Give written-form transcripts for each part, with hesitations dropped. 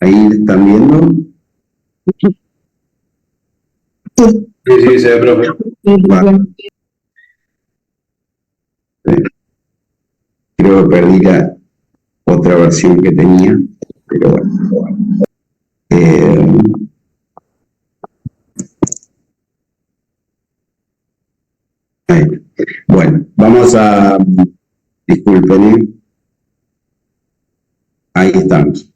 Ahí están viendo. Sí, se ve, profe. Bueno, creo que perdí la otra versión que tenía, pero bueno. Ahí. Bueno, vamos a... Disculpen, ahí estamos.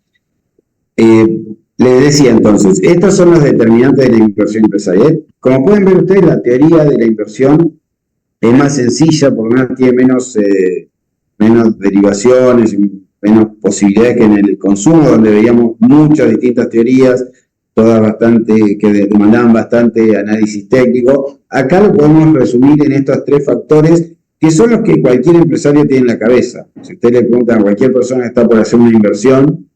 Les decía entonces, estos son los determinantes de la inversión empresarial. Como pueden ver ustedes, la teoría de la inversión es más sencilla, por lo menos tiene menos derivaciones, menos posibilidades que en el consumo, donde veíamos muchas distintas teorías, todas bastante, que demandaban bastante análisis técnico. Acá lo podemos resumir en estos tres factores, que son los que cualquier empresario tiene en la cabeza. Si usted le pregunta a cualquier persona que está por hacer una inversión,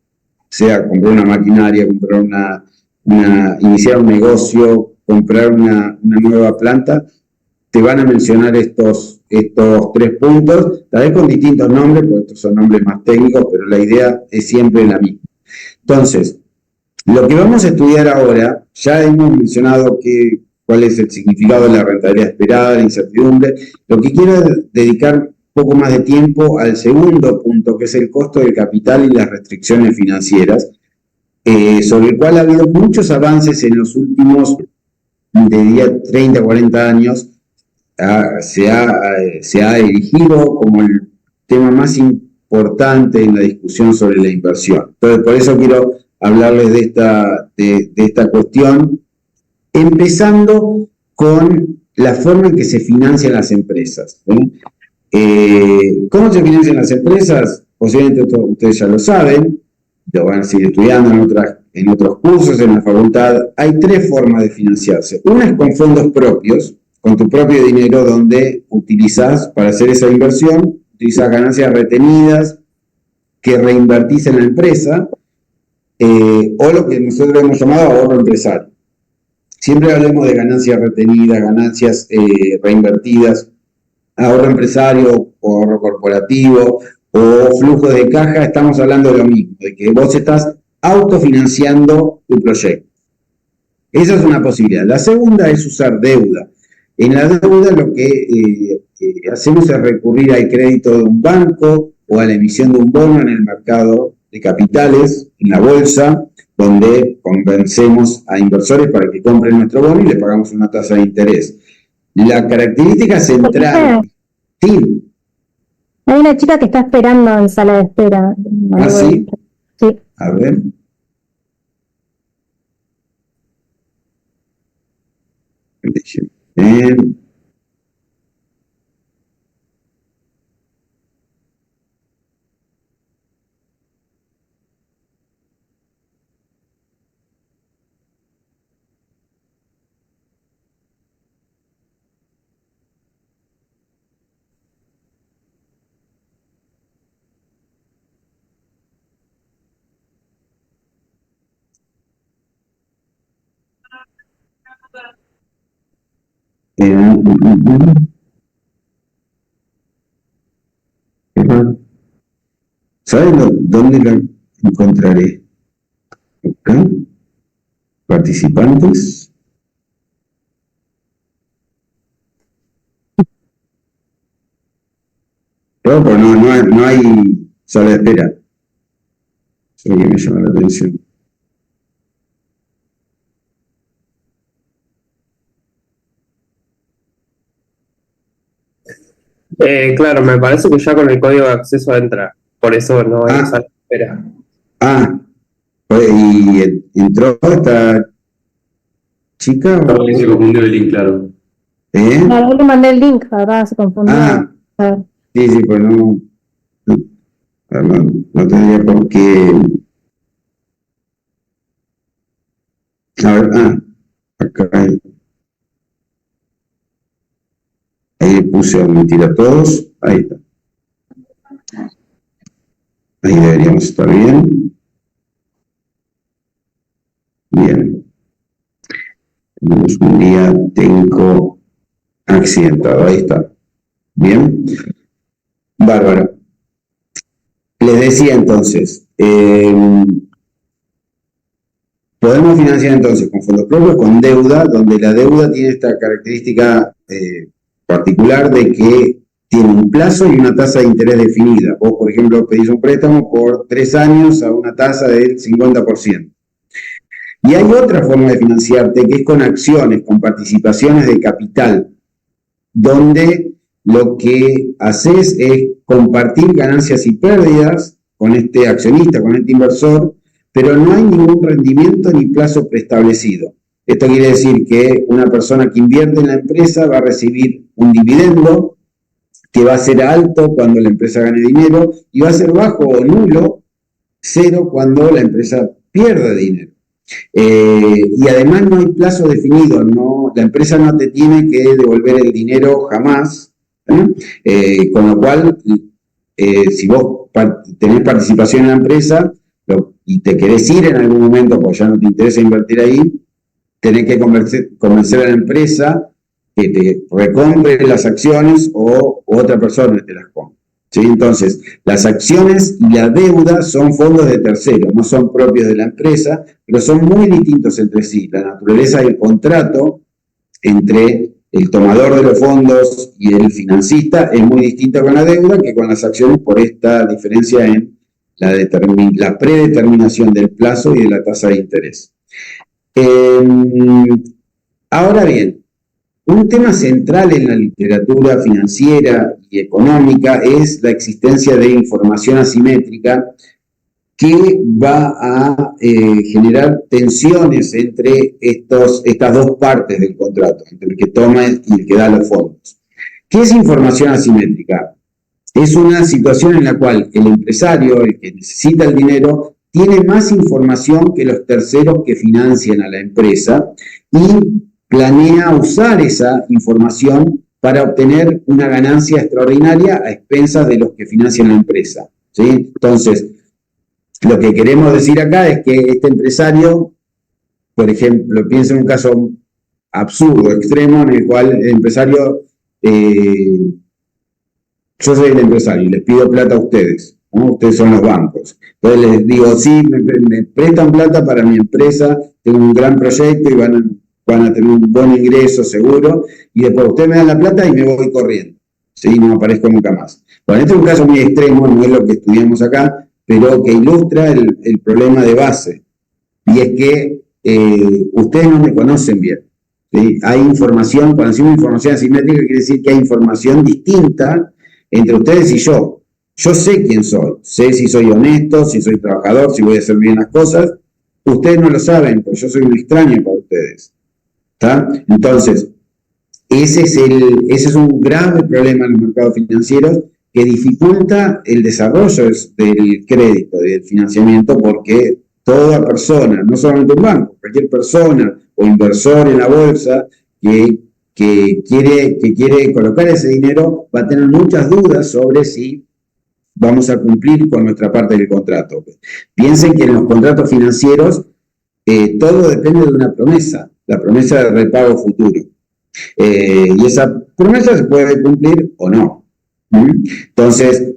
sea comprar una maquinaria, comprar iniciar un negocio, comprar una nueva planta, te van a mencionar estos tres puntos, tal vez con distintos nombres, porque estos son nombres más técnicos, pero la idea es siempre la misma. Entonces, lo que vamos a estudiar ahora, ya hemos mencionado cuál es el significado de la rentabilidad esperada, la incertidumbre. Lo que quiero es dedicar un poco más de tiempo al segundo punto, que es el costo del capital y las restricciones financieras, sobre el cual ha habido muchos avances en los últimos de 30, 40 años. Se ha erigido como el tema más importante en la discusión sobre la inversión. Entonces, por eso quiero hablarles de esta cuestión, empezando con la forma en que se financian las empresas. ¿Cómo se financian las empresas? Posiblemente ustedes ya lo saben, lo van a seguir estudiando en otros cursos, en la facultad. Hay tres formas de financiarse. Una es con fondos propios, con tu propio dinero, donde utilizas para hacer esa inversión, utilizas ganancias retenidas que reinvertís en la empresa, o lo que nosotros hemos llamado ahorro empresario. Siempre hablemos de ganancias retenidas, ganancias reinvertidas, ahorro empresario o ahorro corporativo o flujo de caja. Estamos hablando de lo mismo, de que vos estás autofinanciando tu proyecto. Esa es una posibilidad. La segunda es usar deuda. En la deuda lo que hacemos es recurrir al crédito de un banco o a la emisión de un bono en el mercado de capitales, en la bolsa, donde convencemos a inversores para que compren nuestro bono y le pagamos una tasa de interés. La característica central... Sí. Hay una chica que está esperando en sala de espera. ¿Ah, sí? Sí. A ver. ¿Saben dónde la encontraré? Acá. Participantes. Pero no hay sala de espera. Eso es lo que me llama la atención. Claro, me parece que ya con el código de acceso entra. Por eso no hay sala de espera. ¿Y entró esta chica? No, se confundió el link, claro. No, le mandé el link, ahora se confundió. Sí, pues no tendría por qué. A ver, acá ahí puse a admitir a todos. Ahí está. Ahí deberíamos estar bien. Bien. Tenemos un día técnico accidentado. Ahí está. Bien. Bárbaro. Les decía entonces, Podemos financiar entonces con fondos propios, con deuda, donde la deuda tiene esta característica particular de que tiene un plazo y una tasa de interés definida. Vos, por ejemplo, pedís un préstamo por 3 años a una tasa del 50%. Y hay otra forma de financiarte que es con acciones, con participaciones de capital, donde lo que haces es compartir ganancias y pérdidas con este accionista, con este inversor, pero no hay ningún rendimiento ni plazo preestablecido. Esto quiere decir que una persona que invierte en la empresa va a recibir un dividendo que va a ser alto cuando la empresa gane dinero y va a ser bajo o nulo, cero, cuando la empresa pierda dinero. Y además no hay plazo definido, la empresa no te tiene que devolver el dinero jamás, con lo cual, si vos tenés participación en la empresa y te querés ir en algún momento porque ya no te interesa invertir ahí, tenés que convencer a la empresa que te recompre las acciones o otra persona te las compre. ¿Sí? Entonces, las acciones y la deuda son fondos de terceros, no son propios de la empresa, pero son muy distintos entre sí. La naturaleza del contrato entre el tomador de los fondos y el financista es muy distinta con la deuda que con las acciones por esta diferencia en la predeterminación del plazo y de la tasa de interés. Ahora bien, un tema central en la literatura financiera y económica es la existencia de información asimétrica que va a generar tensiones entre estas dos partes del contrato, entre el que toma y el que da los fondos. ¿Qué es información asimétrica? Es una situación en la cual el empresario, el que necesita el dinero, tiene más información que los terceros que financian a la empresa y planea usar esa información para obtener una ganancia extraordinaria a expensas de los que financian la empresa. ¿Sí? Entonces, lo que queremos decir acá es que este empresario, por ejemplo, piensa en un caso absurdo, extremo, en el cual el empresario, yo soy el empresario y les pido plata a ustedes, ¿no? Ustedes son los bancos. Entonces les digo, sí, me prestan plata para mi empresa, tengo un gran proyecto y van a tener un buen ingreso seguro, y después ustedes me dan la plata y me voy corriendo, ¿sí? No aparezco nunca más. Bueno, este es un caso muy extremo, no es lo que estudiamos acá, pero que ilustra el problema de base, y es que ustedes no me conocen bien, ¿sí? Hay información, cuando decimos información asimétrica, quiere decir que hay información distinta entre ustedes y yo. Yo sé quién soy, sé si soy honesto, si soy trabajador, si voy a hacer bien las cosas. Ustedes no lo saben, porque yo soy un extraño para ustedes. ¿Está? Entonces, ese es un grave problema en los mercados financieros que dificulta el desarrollo del crédito, del financiamiento, porque toda persona, no solamente un banco, cualquier persona o inversor en la bolsa que quiere colocar ese dinero va a tener muchas dudas sobre si vamos a cumplir con nuestra parte del contrato. Piensen que en los contratos financieros todo depende de una promesa, la promesa de repago futuro. Y esa promesa se puede cumplir o no. Entonces,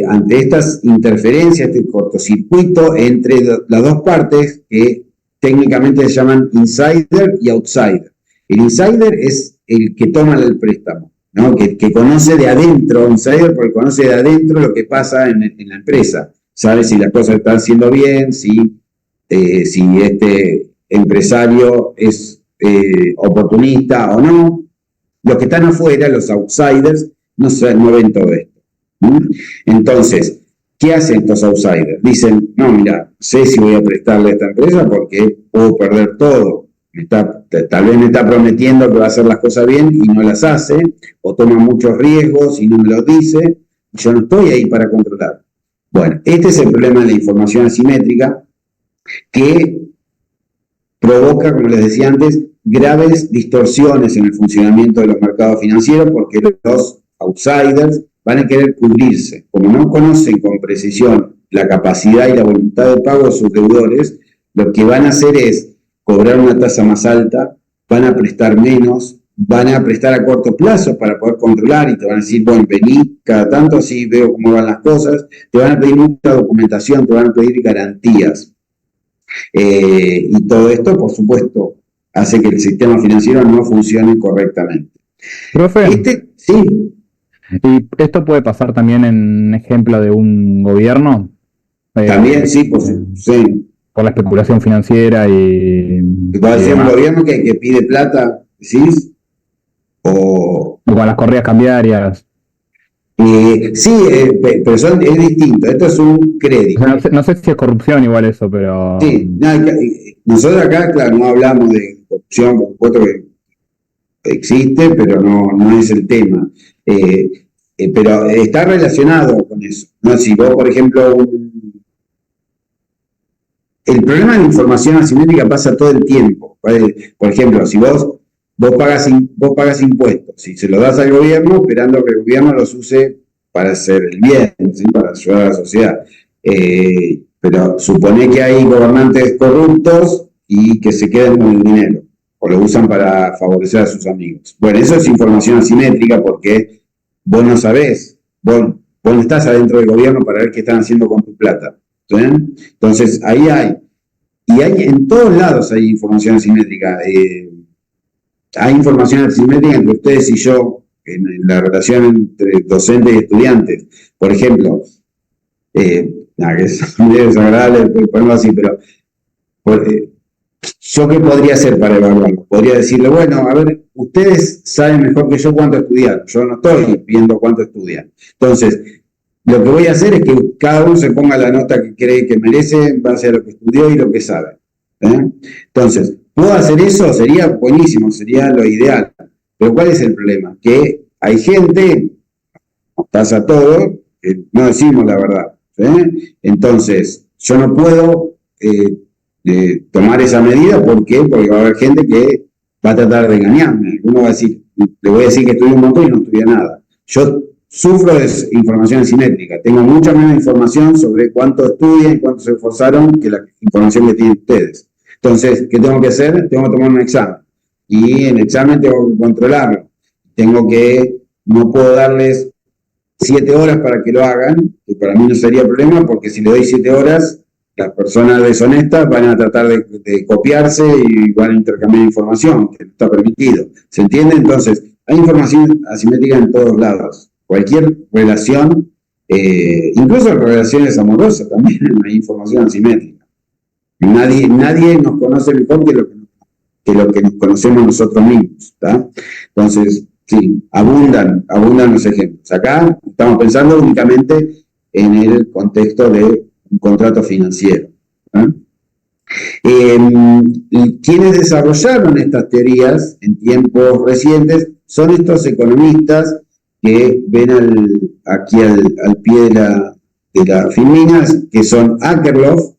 ante estas interferencias, este cortocircuito entre las dos partes, que técnicamente se llaman insider y outsider. El insider es el que toma el préstamo, ¿no? Que conoce de adentro, insider porque conoce de adentro lo que pasa en la empresa. Sabe si las cosas están haciendo bien, si este empresario es oportunista o no. Los que están afuera, los outsiders, no ven todo esto. Entonces, ¿qué hacen estos outsiders? Dicen, no, mira, sé si voy a prestarle a esta empresa porque puedo perder todo. Tal vez me está prometiendo que va a hacer las cosas bien y no las hace, o toma muchos riesgos y no me los dice. Yo no estoy ahí para controlar. Bueno, este es el problema de la información asimétrica que provoca, como les decía antes, graves distorsiones en el funcionamiento de los mercados financieros porque los outsiders van a querer cubrirse. Como no conocen con precisión la capacidad y la voluntad de pago de sus deudores, lo que van a hacer es cobrar una tasa más alta, van a prestar menos, van a prestar a corto plazo para poder controlar y te van a decir, bueno, vení cada tanto, así veo cómo van las cosas, te van a pedir mucha documentación, te van a pedir garantías. Y todo esto, por supuesto, hace que el sistema financiero no funcione correctamente. Profe, Sí, ¿y esto puede pasar también en ejemplo de un gobierno? también sí, sí. Por la especulación financiera y Va a ser un demás. gobierno que pide plata, ¿sí? O, O con las corridas cambiarias. sí, pero es distinto. Esto es un O crédito. sea, no sé si es corrupción igual eso, pero Sí, nosotros acá, claro, no hablamos de corrupción, por supuesto que existe, pero no es el tema. Pero está relacionado con eso, ¿no? Si vos, por ejemplo, el problema de la información asimétrica pasa todo el tiempo. ¿Vale? Por ejemplo, si vos pagas impuestos y se los das al gobierno esperando que el gobierno los use para hacer el bien, ¿sí? Para ayudar a la sociedad. Pero supone que hay gobernantes corruptos y que se quedan con el dinero o lo usan para favorecer a sus amigos. Bueno, eso es información asimétrica porque vos no sabés, vos no estás adentro del gobierno para ver qué están haciendo con tu plata. ¿Sí? Entonces, ahí hay. Y en todos lados hay información asimétrica. Hay información asimétrica entre ustedes y yo, en la relación entre docentes y estudiantes. Por ejemplo, que es muy desagradable ponerlo así, pero ¿yo qué podría hacer para evaluarlo? Podría decirle, bueno, a ver, ustedes saben mejor que yo cuánto estudiar. Yo no estoy viendo cuánto estudian. Entonces, lo que voy a hacer es que cada uno se ponga la nota que cree que merece en base a lo que estudió y lo que sabe. Entonces, ¿puedo hacer eso? Sería buenísimo, sería lo ideal. Pero ¿cuál es el problema? Que hay gente, nos pasa todo, que no decimos la verdad. Entonces, yo no puedo tomar esa medida. ¿Por qué? Porque va a haber gente que va a tratar de engañarme. Uno va a decir, le voy a decir que estudié un montón y no estudié nada. Yo sufro de información asimétrica. Tengo mucha menos información sobre cuánto estudian y cuánto se esforzaron que la información que tienen ustedes. Entonces, ¿qué tengo que hacer? Tengo que tomar un examen. Y en el examen tengo que controlarlo. No puedo darles 7 horas para que lo hagan, que para mí no sería problema, porque si le doy 7 horas, las personas deshonestas van a tratar de copiarse y van a intercambiar información, que no está permitido. ¿Se entiende? Entonces, hay información asimétrica en todos lados. Cualquier relación, incluso relaciones amorosas, también hay información asimétrica. Nadie nos conoce mejor que lo que nos conocemos nosotros mismos. ¿Tá? Entonces, sí, abundan los ejemplos. Acá estamos pensando únicamente en el contexto de un contrato financiero. Quienes desarrollaron estas teorías en tiempos recientes son estos economistas que ven aquí al pie de la filmina, que son Akerlof,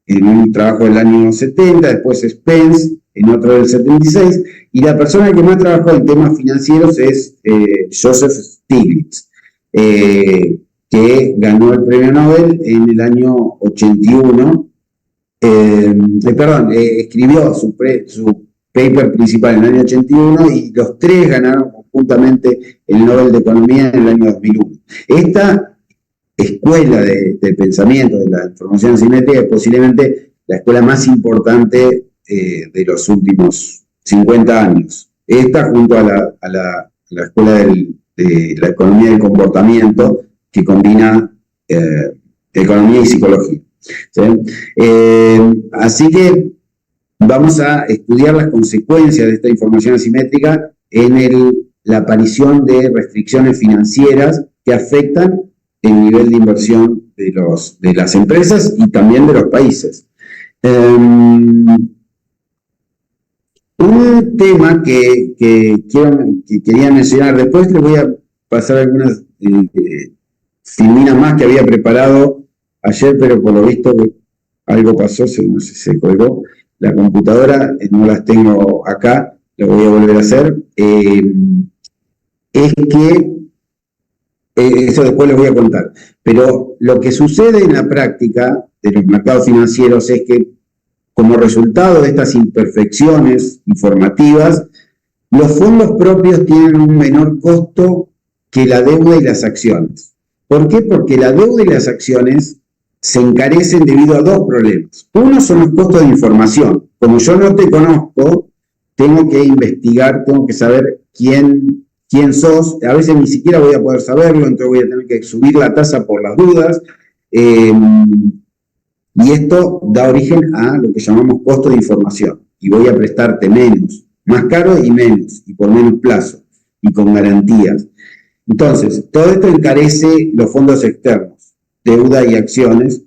en un trabajo del año 70, después Spence, en otro del 76, y la persona que más trabajó en temas financieros es Joseph Stiglitz, que ganó el premio Nobel en el año 81. Escribió su paper principal en el año 81 y los tres ganaron conjuntamente el Nobel de Economía en el año 2001. Esta escuela de pensamiento de la información asimétrica es posiblemente la escuela más importante de los últimos 50 años. Esta junto a la escuela de la economía del comportamiento, que combina economía y psicología. ¿Sí? Así que vamos a estudiar las consecuencias de esta información asimétrica en la aparición de restricciones financieras que afectan el nivel de inversión de las empresas y también de los países. Un tema que quería mencionar, después les voy a pasar algunas filminas más que había preparado ayer, pero por lo visto algo pasó, no sé si se colgó la computadora, no las tengo acá, lo voy a volver a hacer. Es que eso después les voy a contar. Pero lo que sucede en la práctica de los mercados financieros es que, como resultado de estas imperfecciones informativas, los fondos propios tienen un menor costo que la deuda y las acciones. ¿Por qué? Porque la deuda y las acciones se encarecen debido a dos problemas. Uno son los costos de información. Como yo no te conozco, tengo que investigar, tengo que saber quién sos. A veces ni siquiera voy a poder saberlo, entonces voy a tener que subir la tasa por las dudas. Y esto da origen a lo que llamamos costo de información. Y voy a prestarte menos, más caro y menos, y por menos plazo, y con garantías. Entonces, todo esto encarece los fondos externos, deuda y acciones,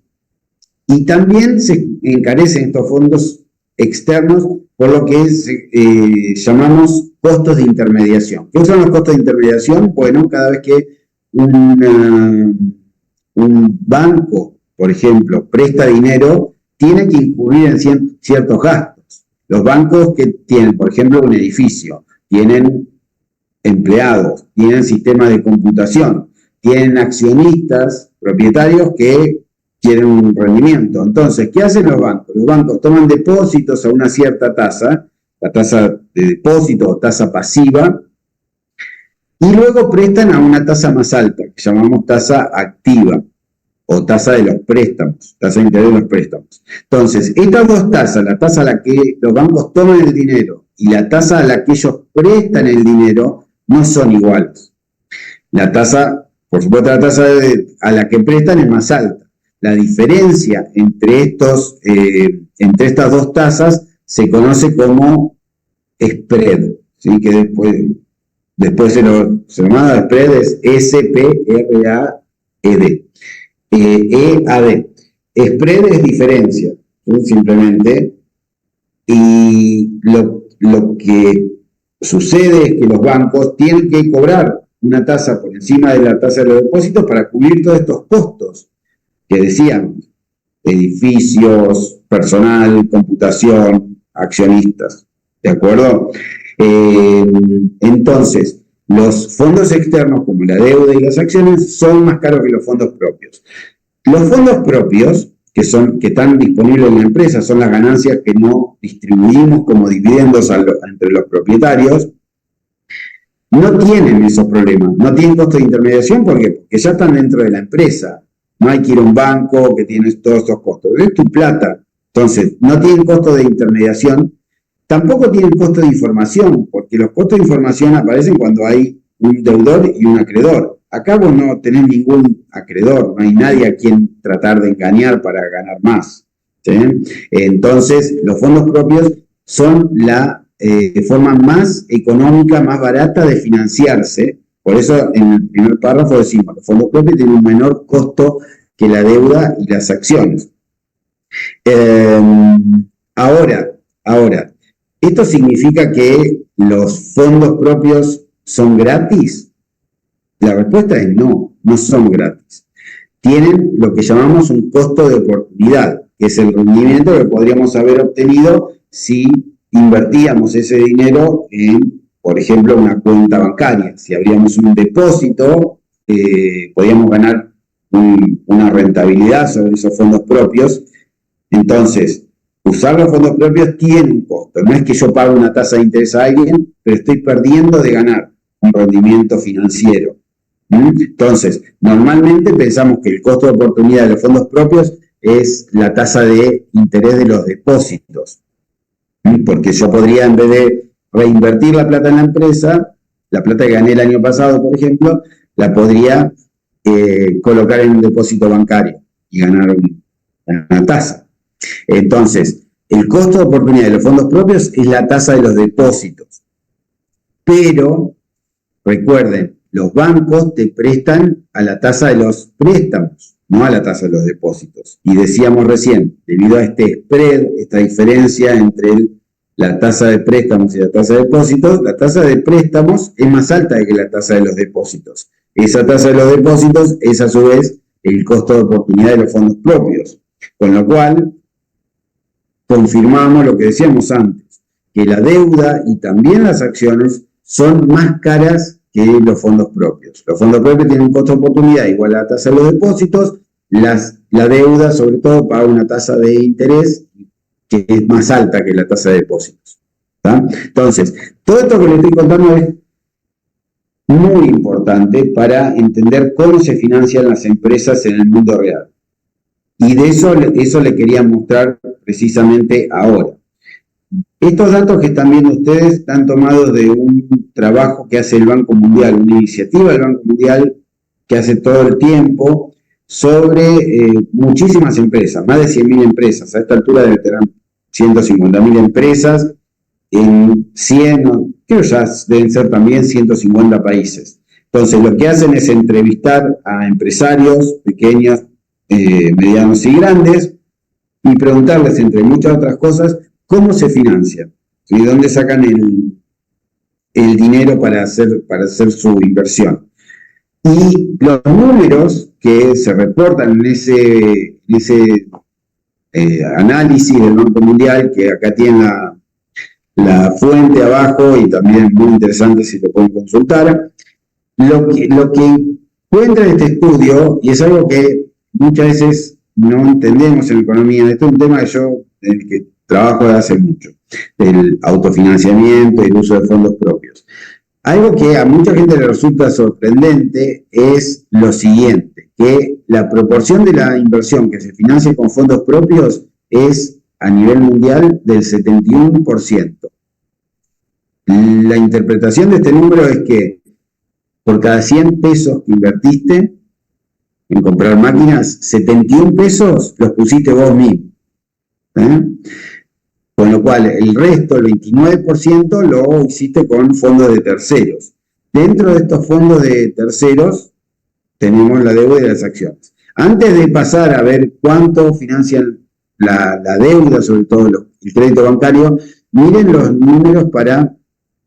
y también se encarecen estos fondos externos por lo que llamamos costos de intermediación. ¿Qué son los costos de intermediación? Bueno, cada vez que un banco, por ejemplo, presta dinero, tiene que incurrir en ciertos gastos. Los bancos que tienen, por ejemplo, un edificio, tienen empleados, tienen sistemas de computación, tienen accionistas, propietarios que quieren un rendimiento. Entonces, ¿qué hacen los bancos? Los bancos toman depósitos a una cierta tasa, la tasa de depósito o tasa pasiva, y luego prestan a una tasa más alta, que llamamos tasa activa, o tasa de los préstamos, tasa de interés de los préstamos. Entonces, estas dos tasas, la tasa a la que los bancos toman el dinero y la tasa a la que ellos prestan el dinero, no son iguales. La tasa, por supuesto, la tasa a la que prestan es más alta. La diferencia entre estas dos tasas se conoce como spread, ¿sí? Que después se lo llama spread, es S-P-R-A-E-D. EAD. Spread es diferencia, ¿sí? Simplemente. Y lo que sucede es que los bancos tienen que cobrar una tasa por encima de la tasa de los depósitos para cubrir todos estos costos que decíamos: edificios, personal, computación, accionistas. ¿De acuerdo? Entonces, los fondos externos, como la deuda y las acciones, son más caros que los fondos propios. Los fondos propios, que están disponibles en la empresa, son las ganancias que no distribuimos como dividendos entre los propietarios, no tienen esos problemas, no tienen costo de intermediación. ¿Por qué? Porque ya están dentro de la empresa. No hay que ir a un banco que tiene todos esos costos. Es tu plata. Entonces, no tienen costo de intermediación. Tampoco tienen costo de información, porque los costos de información aparecen cuando hay un deudor y un acreedor. Acá vos no tenés ningún acreedor, no hay nadie a quien tratar de engañar para ganar más, ¿sí? Entonces, los fondos propios son la forma más económica, más barata de financiarse. Por eso, en el primer párrafo decimos, los fondos propios tienen un menor costo que la deuda y las acciones. Ahora, ¿esto significa que los fondos propios son gratis? La respuesta es no, no son gratis. Tienen lo que llamamos un costo de oportunidad, que es el rendimiento que podríamos haber obtenido si invertíamos ese dinero en, por ejemplo, una cuenta bancaria. Si abríamos un depósito, podríamos ganar una rentabilidad sobre esos fondos propios. Entonces, usar los fondos propios tiene un costo. No es que yo pague una tasa de interés a alguien, pero estoy perdiendo de ganar un rendimiento financiero. Entonces, normalmente pensamos que el costo de oportunidad de los fondos propios es la tasa de interés de los depósitos. Porque yo podría, en vez de reinvertir la plata en la empresa, la plata que gané el año pasado, por ejemplo, la podría colocar en un depósito bancario y ganar una tasa. Entonces, el costo de oportunidad de los fondos propios es la tasa de los depósitos. Pero, recuerden, los bancos te prestan a la tasa de los préstamos, no a la tasa de los depósitos. Y decíamos recién, debido a este spread, esta diferencia entre la tasa de préstamos y la tasa de depósitos, la tasa de préstamos es más alta que la tasa de los depósitos. Esa tasa de los depósitos es a su vez el costo de oportunidad de los fondos propios. Con lo cual, confirmamos lo que decíamos antes, que la deuda y también las acciones son más caras que los fondos propios. Los fondos propios tienen un costo de oportunidad igual a la tasa de los depósitos, la deuda sobre todo paga una tasa de interés que es más alta que la tasa de depósitos. ¿Tá? Entonces, todo esto que les estoy contando es muy importante para entender cómo se financian las empresas en el mundo real. Y de eso le quería mostrar precisamente ahora. Estos datos que están viendo ustedes están tomados de un trabajo que hace el Banco Mundial, una iniciativa del Banco Mundial que hace todo el tiempo sobre muchísimas empresas, más de 100.000 empresas. A esta altura deben tener 150.000 empresas en 100, creo ya deben ser también 150 países. Entonces, lo que hacen es entrevistar a empresarios pequeños, medianos y grandes y preguntarles, entre muchas otras cosas, cómo se financian y dónde sacan el dinero para hacer su inversión. Y los números que se reportan en ese análisis del Banco Mundial, que acá tiene la fuente abajo y también muy interesante si lo pueden consultar, lo que encuentra este estudio, y es algo que muchas veces no entendemos en economía, esto es un tema que trabajo desde hace mucho, el autofinanciamiento y el uso de fondos propios. Algo que a mucha gente le resulta sorprendente es lo siguiente, que la proporción de la inversión que se financia con fondos propios es a nivel mundial del 71%. La interpretación de este número es que por cada 100 pesos que invertiste en comprar máquinas, 71 pesos los pusiste vos mismo. Con lo cual, el resto, el 29%, lo hiciste con fondos de terceros. Dentro de estos fondos de terceros, tenemos la deuda y las acciones. Antes de pasar a ver cuánto financian la deuda, sobre todo el crédito bancario, miren los números para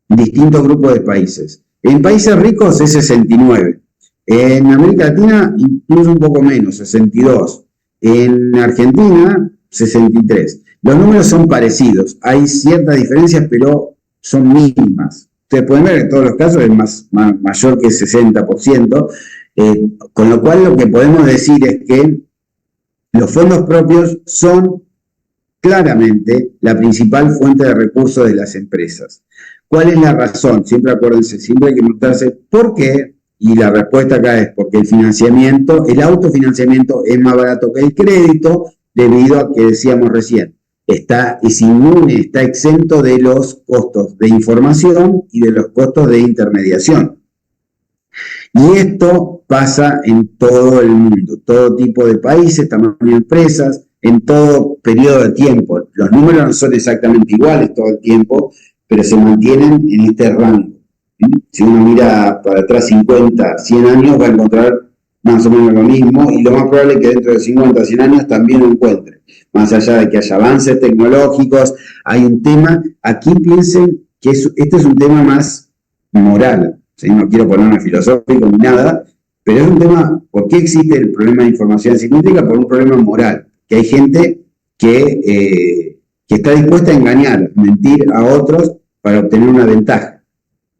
distintos grupos de países. En países ricos es 69. En América Latina, incluso un poco menos, 62. En Argentina, 63. Los números son parecidos, hay ciertas diferencias, pero son mínimas. Ustedes pueden ver que en todos los casos es mayor que el 60%, con lo cual lo que podemos decir es que los fondos propios son claramente la principal fuente de recursos de las empresas. ¿Cuál es la razón? Siempre acuérdense, siempre hay que preguntarse por qué, y la respuesta acá es porque el autofinanciamiento es más barato que el crédito, debido a que decíamos recién, es inmune, está exento de los costos de información y de los costos de intermediación. Y esto pasa en todo el mundo, todo tipo de países, tamaño de empresas, en todo periodo de tiempo. Los números no son exactamente iguales todo el tiempo, pero se mantienen en este rango. Si uno mira para atrás 50, 100 años, va a encontrar más o menos lo mismo, y lo más probable es que dentro de 50 o 100 años también lo encuentre. Más allá de que haya avances tecnológicos, hay un tema, aquí piensen que este es un tema más moral, ¿sí? No quiero ponerme filosófico ni nada, pero es un tema, ¿por qué existe el problema de información asimétrica? Por un problema moral, que hay gente que está dispuesta a engañar, mentir a otros para obtener una ventaja.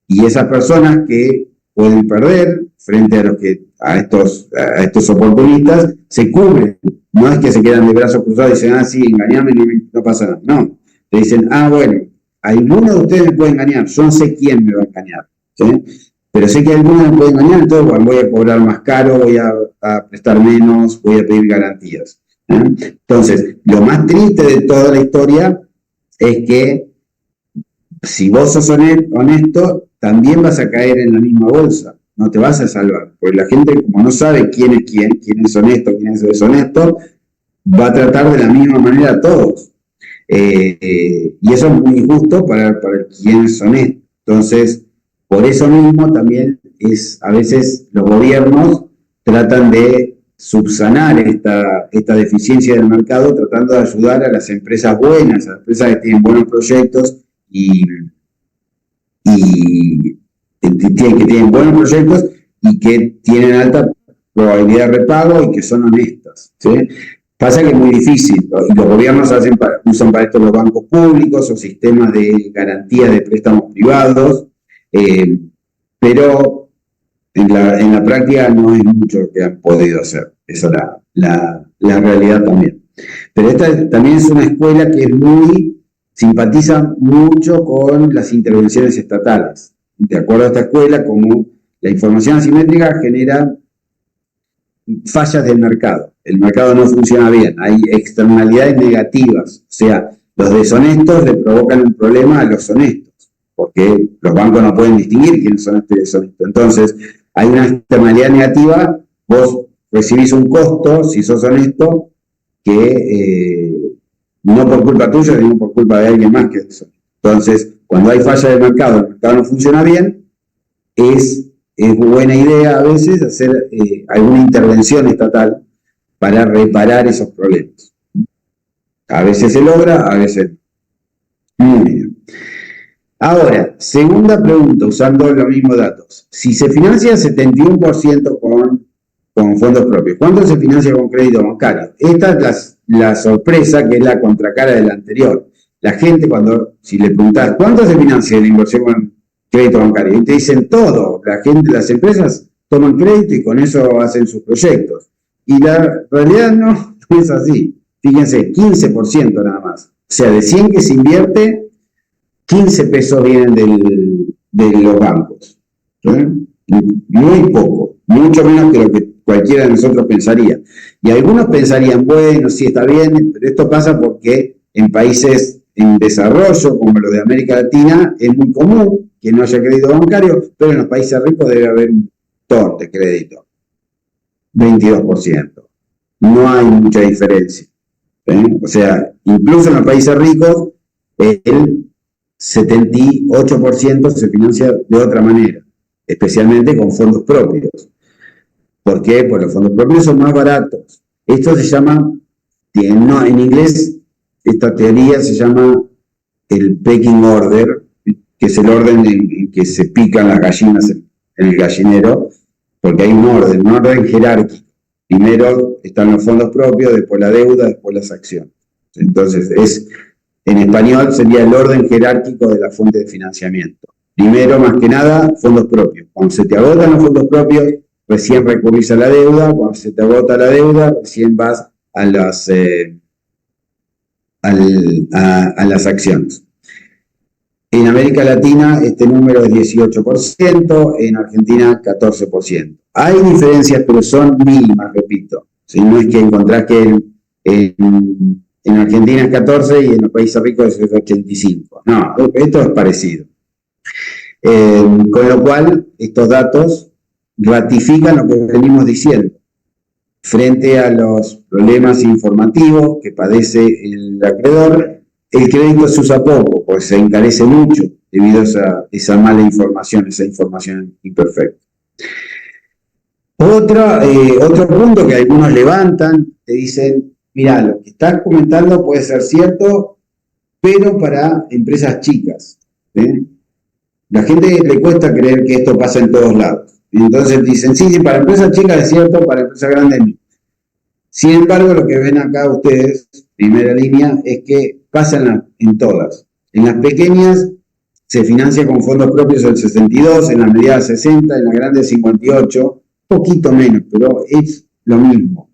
Y esas personas que pueden perder frente a estos oportunistas, se cubren. No es que se quedan de brazos cruzados y dicen, sí, engañame, no pasa nada. No, te dicen, bueno, alguno de ustedes me puede engañar, yo no sé quién me va a engañar, ¿sí? Pero sé que alguno me puede engañar, entonces bueno, voy a cobrar más caro, voy a prestar menos, voy a pedir garantías. Entonces, lo más triste de toda la historia es que si vos sos honesto, también vas a caer en la misma bolsa. No te vas a salvar, porque la gente, como no sabe quién es honesto, quién es deshonesto, va a tratar de la misma manera a todos. Y eso es muy injusto para quien es honesto. Entonces, por eso mismo también a veces los gobiernos tratan de subsanar esta deficiencia del mercado, tratando de ayudar a las empresas buenas, a las empresas que tienen buenos proyectos y que tienen buenos proyectos y que tienen alta probabilidad de repago y que son honestas, ¿sí? Pasa que es muy difícil, ¿no? Y los gobiernos usan para esto los bancos públicos o sistemas de garantía de préstamos privados, pero en la práctica no es mucho lo que han podido hacer. Esa es la realidad también. Pero esta también es una escuela que simpatiza mucho con las intervenciones estatales. De acuerdo a esta escuela, como la información asimétrica genera fallas del mercado. El mercado no funciona bien, hay externalidades negativas, o sea, los deshonestos le provocan un problema a los honestos, porque los bancos no pueden distinguir quién es honesto y deshonesto. Entonces, hay una externalidad negativa, vos recibís un costo, si sos honesto, que no por culpa tuya, sino por culpa de alguien más que es deshonesto. Entonces, cuando hay falla del mercado, el mercado no funciona bien, es buena idea a veces hacer alguna intervención estatal para reparar esos problemas. A veces se logra, a veces no. Muy bien. Ahora, segunda pregunta, usando los mismos datos. Si se financia 71% con fondos propios, ¿cuánto se financia con crédito bancario? Esta es la sorpresa, que es la contracara de la anterior. La gente, si le preguntás, ¿cuánto se financia la inversión con crédito bancario? Y te dicen todo. Las empresas toman crédito y con eso hacen sus proyectos. Y la realidad no es así. Fíjense, 15% nada más. O sea, de 100 que se invierte, 15 pesos vienen de los bancos. ¿Sí? Muy poco, mucho menos que lo que cualquiera de nosotros pensaría. Y algunos pensarían, bueno, sí está bien, pero esto pasa porque en países en desarrollo, como los de América Latina, es muy común que no haya crédito bancario, pero en los países ricos debe haber un montón de crédito. 22%. No hay mucha diferencia. O sea, incluso en los países ricos, el 78% se financia de otra manera, especialmente con fondos propios. ¿Por qué? Pues los fondos propios son más baratos. Esto se llama, en inglés, esta teoría se llama el pecking order, que es el orden en que se pican las gallinas en el gallinero, porque hay un orden jerárquico. Primero están los fondos propios, después la deuda, después las acciones. Entonces, en español sería el orden jerárquico de la fuente de financiamiento. Primero, más que nada, fondos propios. Cuando se te agotan los fondos propios, recién recurrís a la deuda. Cuando se te agota la deuda, recién vas a las acciones. En América Latina este número es 18%, en Argentina 14%. Hay diferencias, pero son mínimas, repito. ¿Sí? No es que encontrás que en Argentina es 14 y en los países ricos es 85. No, esto es parecido. Con lo cual, estos datos ratifican lo que venimos diciendo. Frente a los problemas informativos que padece el acreedor, el crédito se usa poco, porque se encarece mucho debido a esa mala información, esa información imperfecta. Otro punto que algunos levantan, te dicen, mira, lo que estás comentando puede ser cierto, pero para empresas chicas. La gente le cuesta creer que esto pasa en todos lados. Y entonces dicen, sí, para empresas chicas es cierto, para empresas grandes no. Sin embargo, lo que ven acá ustedes, primera línea, es que pasa en todas. En las pequeñas se financia con fondos propios el 62, en las medianas 60, en las grandes 58, poquito menos, pero es lo mismo.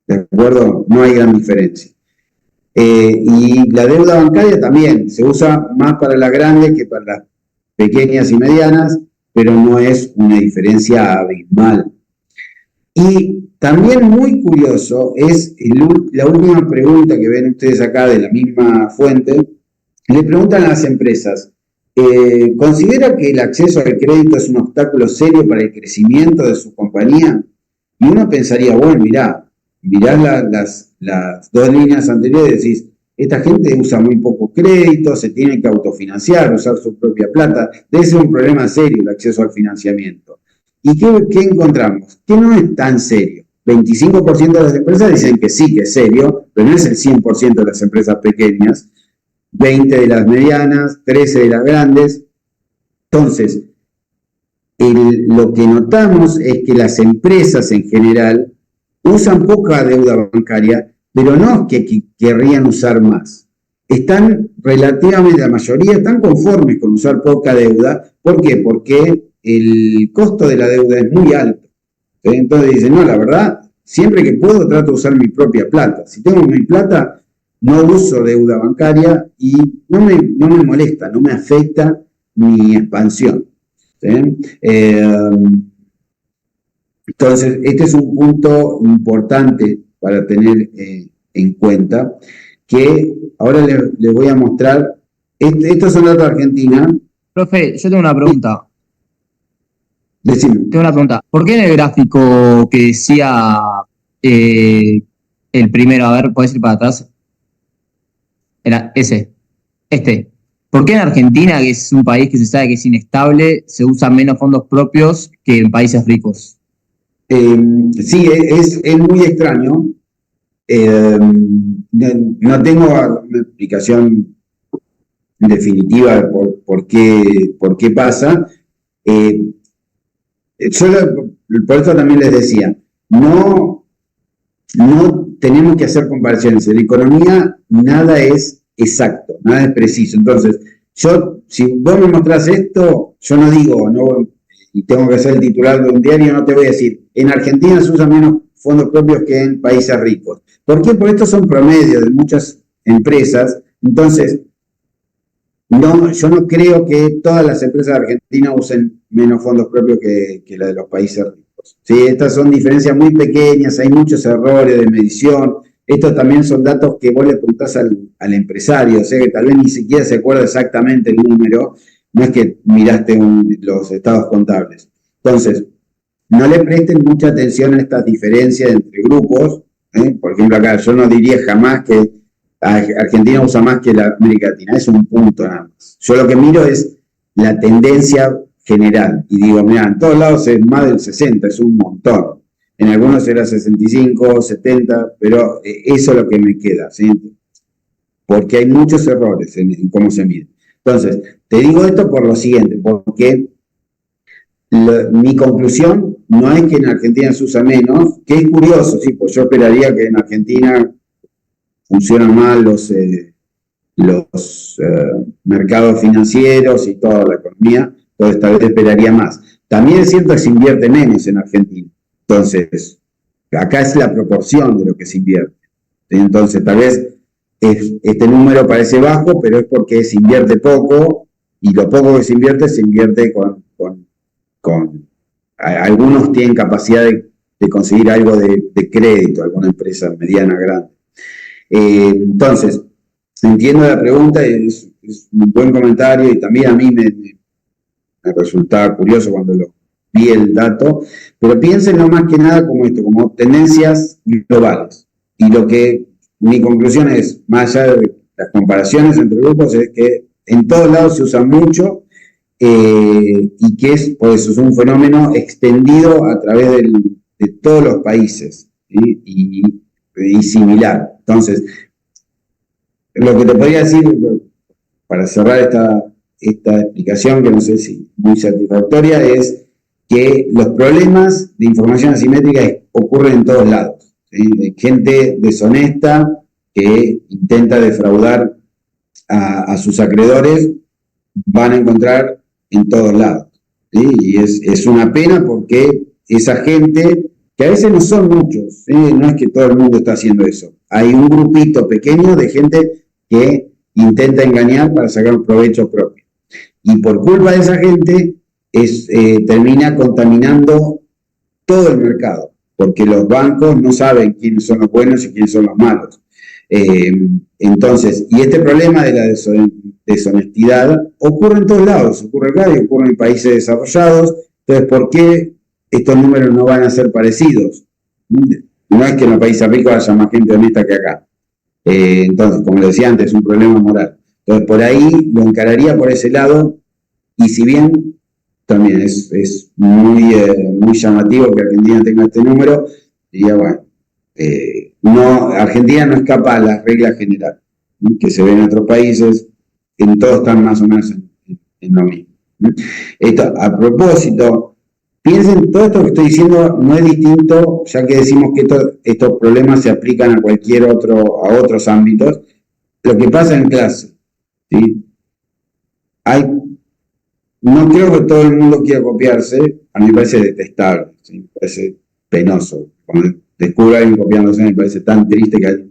¿De acuerdo? No hay gran diferencia. Y la deuda bancaria también se usa más para las grandes que para las pequeñas y medianas, pero no es una diferencia abismal. Y también muy curioso es la última pregunta que ven ustedes acá de la misma fuente. Le preguntan a las empresas, ¿considera que el acceso al crédito es un obstáculo serio para el crecimiento de su compañía? Y uno pensaría, bueno, mirá las dos líneas anteriores, decís, esta gente usa muy poco crédito, se tiene que autofinanciar, usar su propia plata, debe ser un problema serio el acceso al financiamiento. ¿Y qué encontramos? Que no es tan serio. 25% de las empresas dicen que sí, que es serio, pero no es el 100% de las empresas pequeñas, 20% de las medianas, 13% de las grandes. Entonces, lo que notamos es que las empresas en general usan poca deuda bancaria, pero no es que querrían usar más. Están relativamente, la mayoría están conformes con usar poca deuda. ¿Por qué? Porque el costo de la deuda es muy alto. Entonces dicen, no, la verdad, siempre que puedo trato de usar mi propia plata. Si tengo mi plata, no uso deuda bancaria y no me molesta, no me afecta mi expansión. Entonces, este es un punto importante para tener en cuenta, que ahora les voy a mostrar. Estos son datos de Argentina. Profe, yo tengo una pregunta. Decime. Tengo una pregunta. ¿Por qué en el gráfico que decía el primero, a ver, ¿podés ir para atrás? Era ese. ¿Por qué en Argentina, que es un país que se sabe que es inestable, se usan menos fondos propios que en países ricos? Sí, es muy extraño. No tengo una explicación definitiva de por qué pasa. Yo por eso también les decía, no tenemos que hacer comparaciones. En la economía nada es exacto, nada es preciso. Entonces, si vos me mostrás esto, yo no digo, y tengo que ser el titular de un diario, no te voy a decir, en Argentina se usan menos fondos propios que en países ricos. ¿Por qué? Porque estos son promedios de muchas empresas. Entonces, yo no creo que todas las empresas de Argentina usen menos fondos propios que la de los países ricos. ¿Sí? Estas son diferencias muy pequeñas, hay muchos errores de medición. Estos también son datos que vos le preguntás al empresario, o sea que tal vez ni siquiera se acuerda exactamente el número, no es que miraste los estados contables. Entonces, no le presten mucha atención a estas diferencias entre grupos. Por ejemplo, acá yo no diría jamás que Argentina usa más que la América Latina, es un punto nada más. Yo lo que miro es la tendencia general y digo, mira, en todos lados es más del 60, es un montón. En algunos era 65, 70, pero eso es lo que me queda, ¿sí? Porque hay muchos errores en cómo se mide. Entonces, te digo esto por lo siguiente, porque mi conclusión no es que en Argentina se usa menos, que es curioso, sí, pues yo esperaría que en Argentina funcionan mal los mercados financieros y toda la economía, entonces tal vez esperaría más. También es cierto que se invierte menos en Argentina, entonces acá es la proporción de lo que se invierte. Entonces tal vez este número parece bajo, pero es porque se invierte poco, y lo poco que se invierte con algunos tienen capacidad de conseguir algo de crédito, alguna empresa mediana, grande. Entonces, entiendo la pregunta, es un buen comentario y también a mí me resultaba curioso cuando vi el dato, pero piénsenlo más que nada como esto, como tendencias globales. Y mi conclusión es, más allá de las comparaciones entre grupos, es que en todos lados se usa mucho y que por eso es un fenómeno extendido a través de todos los países, ¿sí? Y similar. Entonces, lo que te podría decir, para cerrar esta explicación, que no sé si muy satisfactoria, es que los problemas de información asimétrica ocurren en todos lados. ¿Sí? Gente deshonesta que intenta defraudar a sus acreedores, van a encontrar en todos lados. ¿Sí? Y es una pena porque esa gente, que a veces no son muchos, no es que todo el mundo está haciendo eso. Hay un grupito pequeño de gente que intenta engañar para sacar un provecho propio. Y por culpa de esa gente termina contaminando todo el mercado, porque los bancos no saben quiénes son los buenos y quiénes son los malos. Entonces, y este problema de la deshonestidad ocurre en todos lados, ocurre acá y ocurre en países desarrollados. Entonces, ¿por qué estos números no van a ser parecidos? No es que en los países ricos haya más gente honesta que acá. Entonces, como le decía antes, es un problema moral. Entonces, por ahí lo encararía por ese lado, y si bien también es muy llamativo que Argentina tenga este número, diría, bueno, Argentina no escapa a las reglas generales, ¿no? Que se ven en otros países, en todos están más o menos en lo mismo. Esto, a propósito, piensen, todo esto que estoy diciendo no es distinto, ya que decimos que estos problemas se aplican a otros ámbitos. Lo que pasa en clase, ¿sí? No creo que todo el mundo quiera copiarse, a mí me parece detestable, ¿sí? Me parece penoso. Cuando descubro a alguien copiándose, me parece tan triste que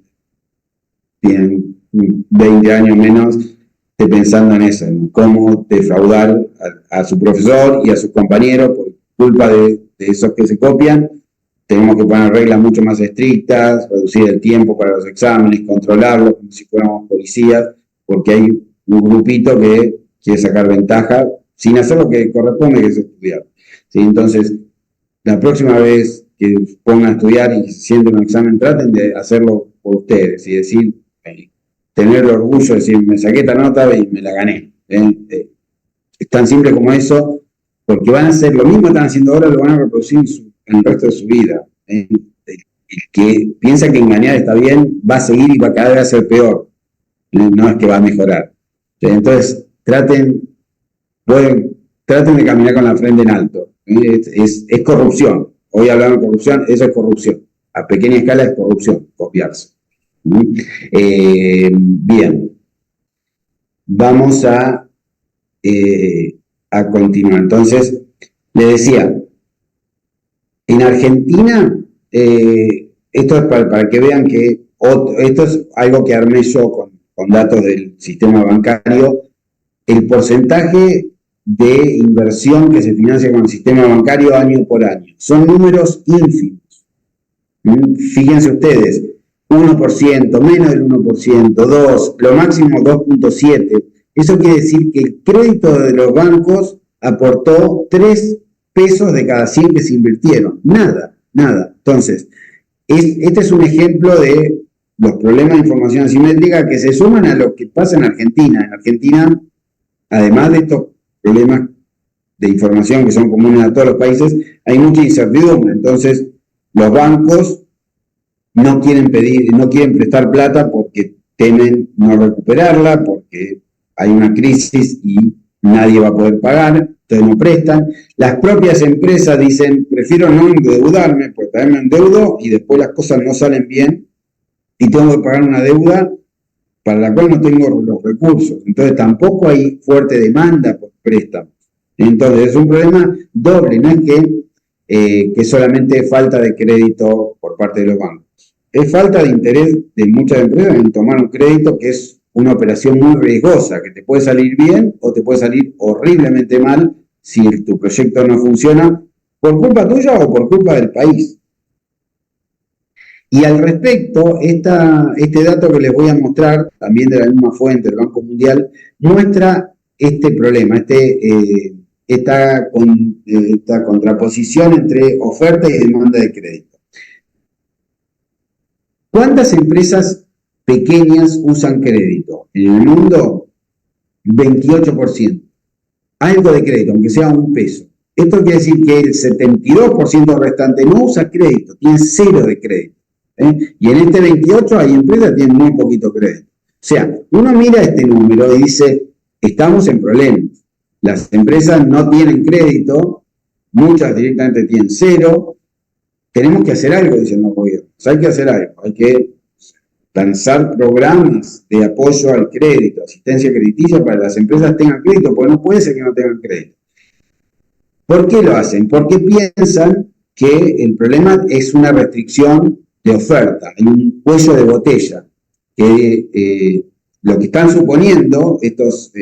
tienen 20 años menos esté pensando en eso, en cómo defraudar a su profesor y a sus compañeros por culpa de de esos que se copian, tenemos que poner reglas mucho más estrictas, reducir el tiempo para los exámenes, controlarlos como si fuéramos policías, porque hay un grupito que quiere sacar ventaja sin hacer lo que corresponde, que es estudiar. ¿Sí? Entonces, la próxima vez que pongan a estudiar y se sienten un examen, traten de hacerlo por ustedes y decir, tener el orgullo de decir, me saqué esta nota y me la gané. Es tan simple como eso, porque van a hacer lo mismo que están haciendo ahora, lo van a reproducir en el resto de su vida. El que piensa que engañar está bien, va a seguir y va a cada vez a ser peor. No es que va a mejorar. Entonces, traten de caminar con la frente en alto. Es corrupción. Hoy hablamos de corrupción, eso es corrupción. A pequeña escala es corrupción, copiarse. Bien. Vamos a continuar. Entonces, le decía, en Argentina, esto es para que vean que esto es algo que armé yo con datos del sistema bancario, el porcentaje de inversión que se financia con el sistema bancario año por año. Son números ínfimos. Fíjense ustedes, 1%, menos del 1%, 2%, lo máximo 2.7%. Eso quiere decir que el crédito de los bancos aportó 3 pesos de cada 100 que se invirtieron. Nada. Entonces, este es un ejemplo de los problemas de información asimétrica que se suman a lo que pasa en Argentina. En Argentina, además de estos problemas de información que son comunes a todos los países, hay mucha incertidumbre. Entonces, los bancos no quieren prestar plata porque temen no recuperarla, porque hay una crisis y nadie va a poder pagar, entonces no prestan. Las propias empresas dicen, prefiero no endeudarme, porque también me endeudo y después las cosas no salen bien y tengo que pagar una deuda para la cual no tengo los recursos. Entonces tampoco hay fuerte demanda por préstamos. Entonces es un problema doble, no es que solamente falta de crédito por parte de los bancos. Es falta de interés de muchas empresas en tomar un crédito, que es una operación muy riesgosa, que te puede salir bien o te puede salir horriblemente mal si tu proyecto no funciona por culpa tuya o por culpa del país. Y al respecto, este dato que les voy a mostrar, también de la misma fuente del Banco Mundial, muestra este problema, esta contraposición entre oferta y demanda de crédito. ¿Cuántas empresas pequeñas usan crédito? En el mundo, 28%. Algo de crédito, aunque sea un peso. Esto quiere decir que el 72% restante no usa crédito, tiene 0 de crédito. Y en este 28 hay empresas que tienen muy poquito crédito. O sea, uno mira este número y dice, estamos en problemas. Las empresas no tienen crédito, muchas directamente tienen 0. Tenemos que hacer algo, dicen los gobiernos. Hay que hacer algo, hay que lanzar programas de apoyo al crédito, asistencia crediticia para que las empresas tengan crédito, porque no puede ser que no tengan crédito. ¿Por qué lo hacen? Porque piensan que el problema es una restricción de oferta, hay un cuello de botella, que lo que están suponiendo estos